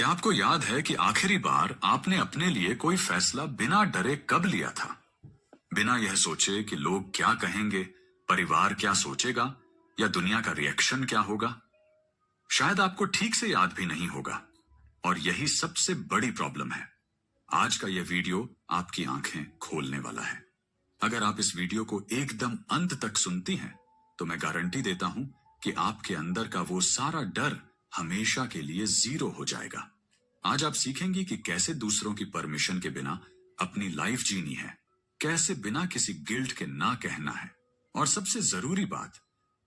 क्या आपको याद है कि आखिरी बार आपने अपने लिए कोई फैसला बिना डरे कब लिया था? बिना यह सोचे कि लोग क्या कहेंगे, परिवार क्या सोचेगा या दुनिया का रिएक्शन क्या होगा। शायद आपको ठीक से याद भी नहीं होगा। और यही सबसे बड़ी प्रॉब्लम है। आज का यह वीडियो आपकी आंखें खोलने वाला है। अगर आप इस वीडियो को एकदम अंत तक सुनती हैं, तो मैं गारंटी देता हूं कि आपके अंदर का वो सारा डर हमेशा के लिए जीरो हो जाएगा। आज आप सीखेंगी कि कैसे दूसरों की परमिशन के बिना अपनी लाइफ जीनी है, कैसे बिना किसी गिल्ट के ना कहना है, और सबसे जरूरी बात,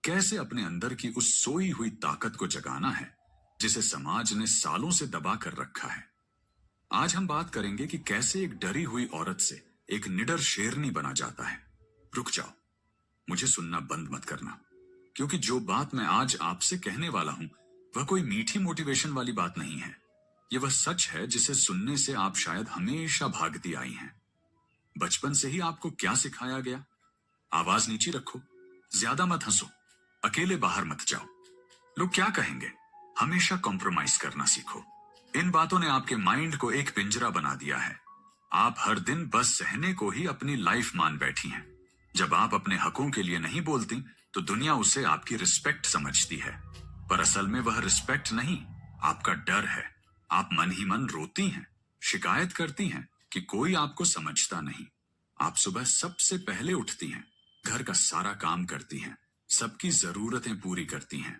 कैसे अपने अंदर की उस सोई हुई ताकत को जगाना है जिसे समाज ने सालों से दबा कर रखा है। आज हम बात करेंगे कि कैसे एक डरी हुई औरत से एक निडर शेरनी बना जाता है। रुक जाओ, मुझे सुनना बंद मत करना, क्योंकि जो बात मैं आज आपसे कहने वाला हूं वह कोई मीठी मोटिवेशन वाली बात नहीं है। यह वह सच है जिसे सुनने से आप शायद हमेशा भागती आई हैं। बचपन से ही आपको क्या सिखाया गया? आवाज नीची रखो, ज्यादा मत हंसो, अकेले बाहर मत जाओ, लोग क्या कहेंगे, हमेशा कॉम्प्रोमाइज करना सीखो। इन बातों ने आपके माइंड को एक पिंजरा बना दिया है। आप हर दिन बस सहने को ही अपनी लाइफ मान बैठी हैं। जब आप अपने हकों के लिए नहीं बोलती तो दुनिया उसे आपकी रिस्पेक्ट समझती है, पर असल में वह रिस्पेक्ट नहीं, आपका डर है। आप मन ही मन रोती हैं, शिकायत करती हैं कि कोई आपको समझता नहीं। आप सुबह सबसे पहले उठती हैं, घर का सारा काम करती हैं, सबकी जरूरतें पूरी करती हैं।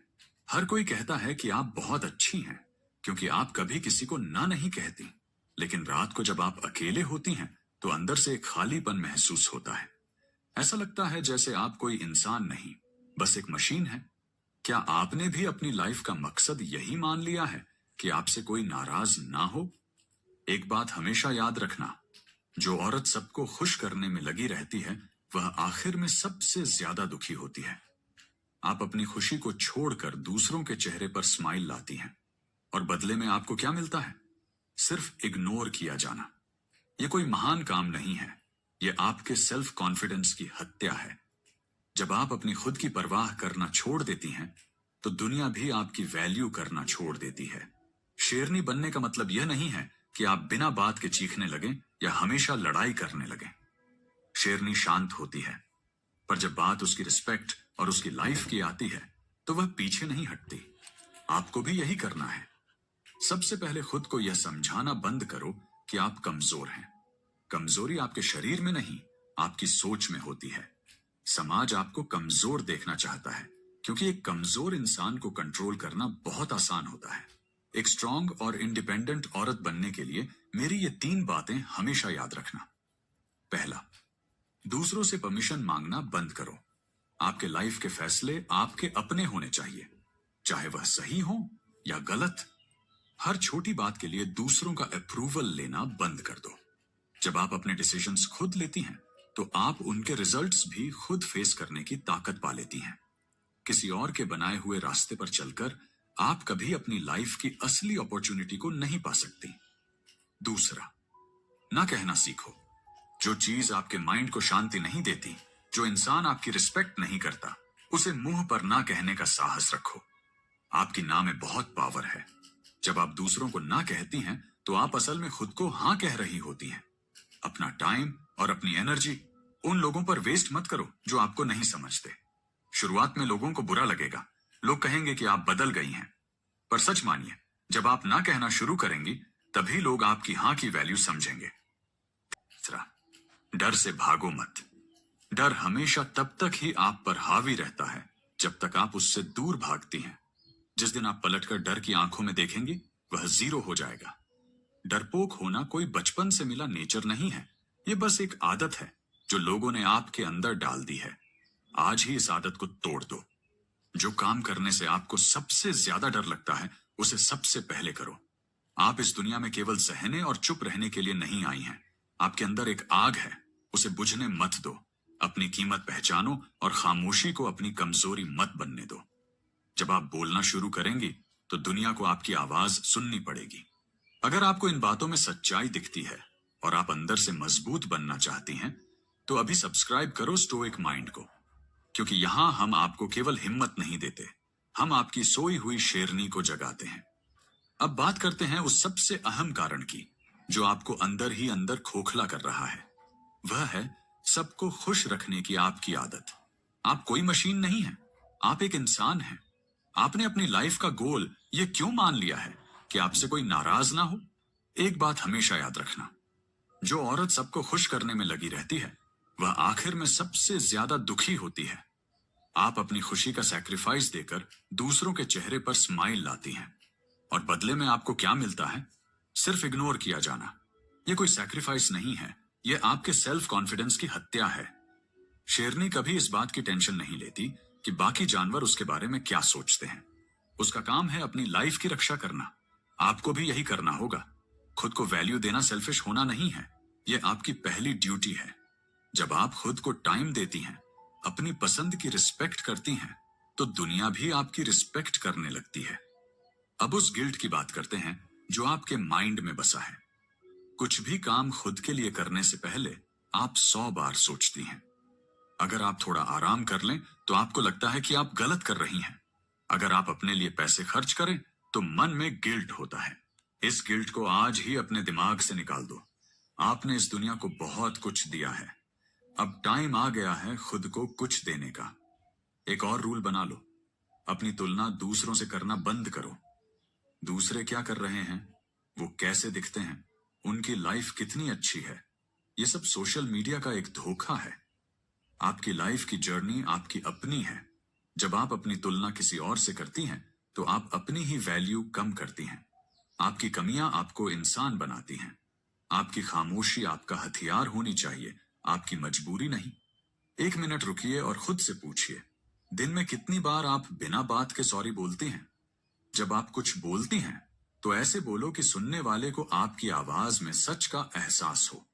हर कोई कहता है कि आप बहुत अच्छी हैं, क्योंकि आप कभी किसी को ना नहीं कहती। लेकिन रात को जब आप अकेले होती हैं तो अंदर से एक खालीपन महसूस होता है। ऐसा लगता है जैसे आप कोई इंसान नहीं, बस एक मशीन है। क्या आपने भी अपनी लाइफ का मकसद यही मान लिया है कि आपसे कोई नाराज ना हो? एक बात हमेशा याद रखना, जो औरत सबको खुश करने में लगी रहती है वह आखिर में सबसे ज्यादा दुखी होती है। आप अपनी खुशी को छोड़कर दूसरों के चेहरे पर स्माइल लाती हैं, और बदले में आपको क्या मिलता है? सिर्फ इग्नोर किया जाना। यह कोई महान काम नहीं है, यह आपके सेल्फ कॉन्फिडेंस की हत्या है। जब आप अपनी खुद की परवाह करना छोड़ देती हैं तो दुनिया भी आपकी वैल्यू करना छोड़ देती है। शेरनी बनने का मतलब यह नहीं है कि आप बिना बात के चीखने लगें या हमेशा लड़ाई करने लगें। शेरनी शांत होती है, पर जब बात उसकी रिस्पेक्ट और उसकी लाइफ की आती है तो वह पीछे नहीं हटती। आपको भी यही करना है। सबसे पहले खुद को यह समझाना बंद करो कि आप कमजोर हैं। कमजोरी आपके शरीर में नहीं, आपकी सोच में होती है। समाज आपको कमजोर देखना चाहता है, क्योंकि एक कमजोर इंसान को कंट्रोल करना बहुत आसान होता है। एक स्ट्रांग और इंडिपेंडेंट औरत बनने के लिए मेरी ये 3 बातें हमेशा याद रखना। पहला, दूसरों से परमिशन मांगना बंद करो। आपके लाइफ के फैसले आपके अपने होने चाहिए, चाहे वह सही हो या गलत। हर छोटी बात के लिए दूसरों का अप्रूवल लेना बंद कर दो। जब आप अपने डिसीजंस खुद लेती हैं तो आप उनके रिजल्ट्स भी खुद फेस करने की ताकत पा लेती हैं। किसी और के बनाए हुए रास्ते पर चलकर आप कभी अपनी लाइफ की असली अपॉर्चुनिटी को नहीं पा सकती। दूसरा, ना कहना सीखो। जो चीज आपके माइंड को शांति नहीं देती, जो इंसान आपकी रिस्पेक्ट नहीं करता, उसे मुंह पर ना कहने का साहस रखो। आपकी ना में बहुत पावर है। जब आप दूसरों को ना कहती हैं तो आप असल में खुद को हाँ कह रही होती हैं। अपना टाइम और अपनी एनर्जी उन लोगों पर वेस्ट मत करो जो आपको नहीं समझते। शुरुआत में लोगों को बुरा लगेगा, लोग कहेंगे कि आप बदल गई हैं, पर सच मानिए, जब आप ना कहना शुरू करेंगी तभी लोग आपकी हाँ की वैल्यू समझेंगे। तीसरा, डर से भागो मत। डर हमेशा तब तक ही आप पर हावी रहता है जब तक आप उससे दूर भागती हैं। जिस दिन आप पलटकर डर की आंखों में देखेंगी, वह जीरो हो जाएगा। डरपोक होना कोई बचपन से मिला नेचर नहीं है, यह बस एक आदत है जो लोगों ने आपके अंदर डाल दी है। आज ही इस आदत को तोड़ दो। जो काम करने से आपको सबसे ज्यादा डर लगता है उसे सबसे पहले करो। आप इस दुनिया में केवल सहने और चुप रहने के लिए नहीं आई हैं। आपके अंदर एक आग है, उसे बुझने मत दो। अपनी कीमत पहचानो और खामोशी को अपनी कमजोरी मत बनने दो। जब आप बोलना शुरू करेंगी तो दुनिया को आपकी आवाज सुननी पड़ेगी। अगर आपको इन बातों में सच्चाई दिखती है और आप अंदर से मजबूत बनना चाहती हैं, तो अभी सब्सक्राइब करो स्टोइक माइंड को, क्योंकि यहां हम आपको केवल हिम्मत नहीं देते, हम आपकी सोई हुई शेरनी को जगाते हैं। अब बात करते हैं उस सबसे अहम कारण की जो आपको अंदर ही अंदर खोखला कर रहा है। वह है सबको खुश रखने की आपकी आदत। आप कोई मशीन नहीं है, आप एक इंसान हैं। आपने अपनी लाइफ का गोल ये क्यों मान लिया है कि आपसे कोई नाराज ना हो? एक बात हमेशा याद रखना, जो औरत सबको खुश करने में लगी रहती है वह आखिर में सबसे ज्यादा दुखी होती है। आप अपनी खुशी का सैक्रिफाइस देकर दूसरों के चेहरे पर स्माइल लाती हैं और बदले में आपको क्या मिलता है? सिर्फ इग्नोर किया जाना। यह कोई सैक्रिफाइस नहीं है, यह आपके सेल्फ कॉन्फिडेंस की हत्या है। शेरनी कभी इस बात की टेंशन नहीं लेती कि बाकी जानवर उसके बारे में क्या सोचते हैं। उसका काम है अपनी लाइफ की रक्षा करना। आपको भी यही करना होगा। खुद को वैल्यू देना सेल्फिश होना नहीं है, यह आपकी पहली ड्यूटी है। जब आप खुद को टाइम देती हैं, अपनी पसंद की रिस्पेक्ट करती हैं, तो दुनिया भी आपकी रिस्पेक्ट करने लगती है। अब उस गिल्ट की बात करते हैं जो आपके माइंड में बसा है। कुछ भी काम खुद के लिए करने से पहले आप 100 बार सोचती हैं। अगर आप थोड़ा आराम कर लें तो आपको लगता है कि आप गलत कर रही हैं। अगर आप अपने लिए पैसे खर्च करें तो मन में गिल्ट होता है। इस गिल्ट को आज ही अपने दिमाग से निकाल दो। आपने इस दुनिया को बहुत कुछ दिया है, अब टाइम आ गया है खुद को कुछ देने का। एक और रूल बना लो, अपनी तुलना दूसरों से करना बंद करो। दूसरे क्या कर रहे हैं, वो कैसे दिखते हैं, उनकी लाइफ कितनी अच्छी है, ये सब सोशल मीडिया का एक धोखा है। आपकी लाइफ की जर्नी आपकी अपनी है। जब आप अपनी तुलना किसी और से करती हैं तो आप अपनी ही वैल्यू कम करती हैं। आपकी कमियां आपको इंसान बनाती हैं। आपकी खामोशी आपका हथियार होनी चाहिए, आपकी मजबूरी नहीं। 1 मिनट रुकिए और खुद से पूछिए, दिन में कितनी बार आप बिना बात के सॉरी बोलती हैं? जब आप कुछ बोलती हैं तो ऐसे बोलो कि सुनने वाले को आपकी आवाज में सच का एहसास हो।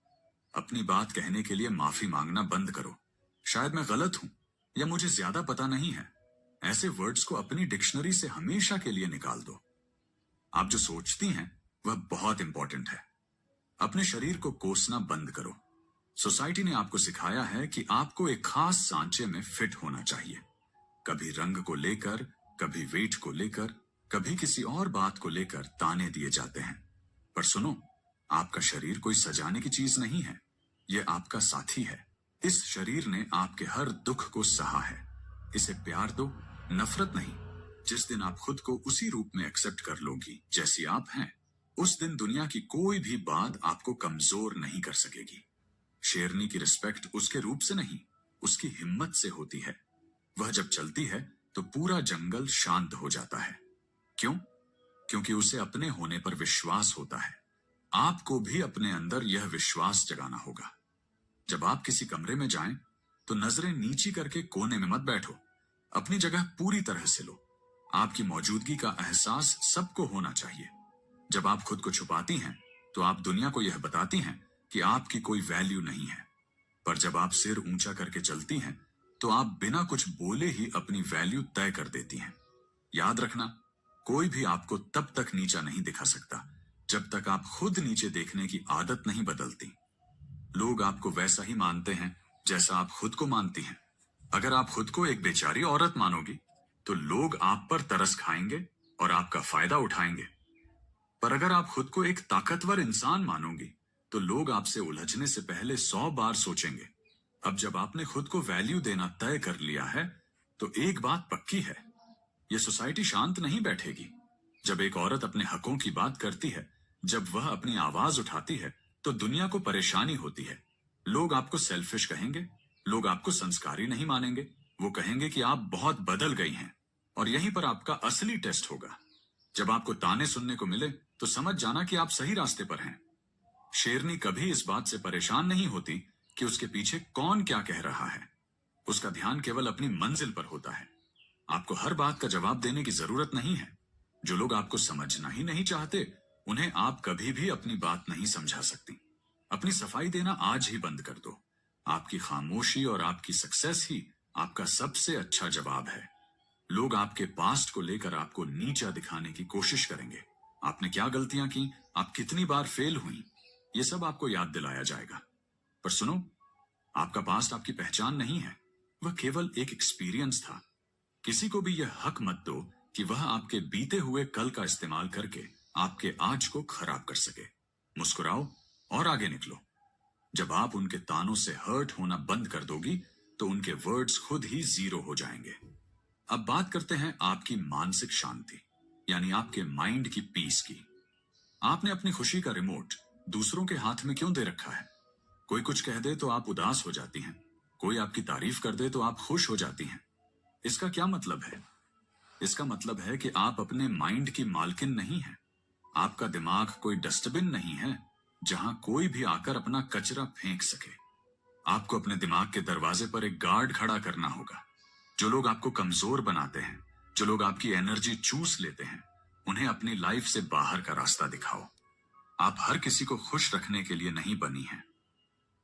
अपनी बात कहने के लिए माफी मांगना बंद करो। शायद मैं गलत हूं या मुझे ज्यादा पता नहीं है। ऐसे वर्ड्स को अपनी डिक्शनरी से हमेशा के लिए निकाल दो। आप जो सोचती हैं वह बहुत इंपॉर्टेंट है। अपने शरीर को कोसना बंद करो। सोसाइटी ने आपको सिखाया है कि आपको एक खास सांचे में फिट होना चाहिए। कभी रंग को लेकर, कभी वेट को लेकर, कभी किसी और बात को लेकर ताने दिए जाते हैं। पर सुनो, आपका शरीर कोई सजाने की चीज नहीं है, यह आपका साथी है। इस शरीर ने आपके हर दुख को सहा है। इसे प्यार दो, नफरत नहीं। जिस दिन आप खुद को उसी रूप में एक्सेप्ट कर लोगी जैसी आप हैं, उस दिन दुनिया की कोई भी बात आपको कमजोर नहीं कर सकेगी। शेरनी की रिस्पेक्ट उसके रूप से नहीं, उसकी हिम्मत से होती है। वह जब चलती है तो पूरा जंगल शांत हो जाता है। क्यों? क्योंकि उसे अपने होने पर विश्वास होता है। आपको भी अपने अंदर यह विश्वास जगाना होगा। जब आप किसी कमरे में जाएं तो नजरें नीची करके कोने में मत बैठो। अपनी जगह पूरी तरह से लो। आपकी मौजूदगी का एहसास सबको होना चाहिए। जब आप खुद को छुपाती हैं तो आप दुनिया को यह बताती हैं कि आपकी कोई वैल्यू नहीं है। पर जब आप सिर ऊंचा करके चलती हैं तो आप बिना कुछ बोले ही अपनी वैल्यू तय कर देती हैं। याद रखना, कोई भी आपको तब तक नीचा नहीं दिखा सकता जब तक आप खुद नीचे देखने की आदत नहीं बदलती। लोग आपको वैसा ही मानते हैं जैसा आप खुद को मानती हैं। अगर आप खुद को एक बेचारी औरत मानोगी तो लोग आप पर तरस खाएंगे और आपका फायदा उठाएंगे। पर अगर आप खुद को एक ताकतवर इंसान मानोगी तो लोग आपसे उलझने से पहले 100 बार सोचेंगे। अब जब आपने खुद को वैल्यू देना तय कर लिया है तो एक बात पक्की है, यह सोसाइटी शांत नहीं बैठेगी। जब एक औरत अपने हकों की बात करती है, जब वह अपनी आवाज उठाती है, तो दुनिया को परेशानी होती है। लोग आपको सेल्फिश कहेंगे, लोग आपको संस्कारी नहीं मानेंगे। वो कहेंगे कि आप बहुत बदल गई हैं। और यहीं पर आपका असली टेस्ट होगा। जब आपको ताने सुनने को मिले तो समझ जाना कि आप सही रास्ते पर हैं। शेरनी कभी इस बात से परेशान नहीं होती कि उसके पीछे कौन क्या कह रहा है। उसका ध्यान केवल अपनी मंजिल पर होता है। आपको हर बात का जवाब देने की जरूरत नहीं है। जो लोग आपको समझना ही नहीं चाहते, उन्हें आप कभी भी अपनी बात नहीं समझा सकती। अपनी सफाई देना आज ही बंद कर दो। आपकी खामोशी और आपकी सक्सेस ही आपका सबसे अच्छा जवाब है। लोग आपके पास्ट को लेकर आपको नीचा दिखाने की कोशिश करेंगे। आपने क्या गलतियां की, आप कितनी बार फेल हुई, ये सब आपको याद दिलाया जाएगा। पर सुनो, आपका पास्ट आपकी पहचान नहीं है, वह केवल एक एक्सपीरियंस था। किसी को भी यह हक मत दो कि वह आपके बीते हुए कल का इस्तेमाल करके आपके आज को खराब कर सके। मुस्कुराओ और आगे निकलो। जब आप उनके तानों से हर्ट होना बंद कर दोगी तो उनके वर्ड्स खुद ही जीरो हो जाएंगे। अब बात करते हैं आपकी मानसिक शांति, यानी आपके माइंड की पीस की। आपने अपनी खुशी का रिमोट दूसरों के हाथ में क्यों दे रखा है? कोई कुछ कह दे तो आप उदास हो जाती हैं, कोई आपकी तारीफ कर दे तो आप खुश हो जाती हैं। इसका क्या मतलब है? इसका मतलब है कि आप अपने माइंड की मालकिन नहीं हैं। आपका दिमाग कोई डस्टबिन नहीं है जहां कोई भी आकर अपना कचरा फेंक सके। आपको अपने दिमाग के दरवाजे पर एक गार्ड खड़ा करना होगा। जो लोग आपको कमजोर बनाते हैं, जो लोग आपकी एनर्जी चूस लेते हैं, उन्हें अपनी लाइफ से बाहर का रास्ता दिखाओ। आप हर किसी को खुश रखने के लिए नहीं बनी हैं।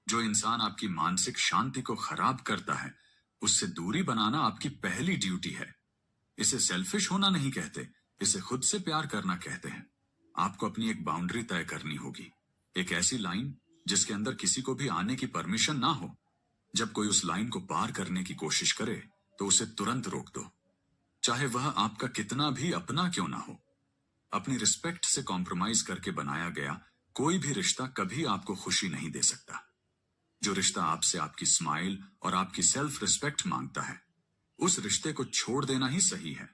जो इंसान आपकी मानसिक शांति को खराब करता है, उससे दूरी बनाना आपकी पहली ड्यूटी है। इसे सेल्फिश होना नहीं कहते, इसे खुद से प्यार करना कहते हैं। आपको अपनी एक बाउंड्री तय करनी होगी, एक ऐसी लाइन जिसके अंदर किसी को भी आने की परमिशन ना हो। जब कोई उस लाइन को पार करने की कोशिश करे तो उसे तुरंत रोक दो, चाहे वह आपका कितना भी अपना क्यों ना हो। अपनी रिस्पेक्ट से कॉम्प्रोमाइज करके बनाया गया कोई भी रिश्ता कभी आपको खुशी नहीं दे सकता। जो रिश्ता आपसे आपकी स्माइल और आपकी सेल्फ रिस्पेक्ट मांगता है, उस रिश्ते को छोड़ देना ही सही है।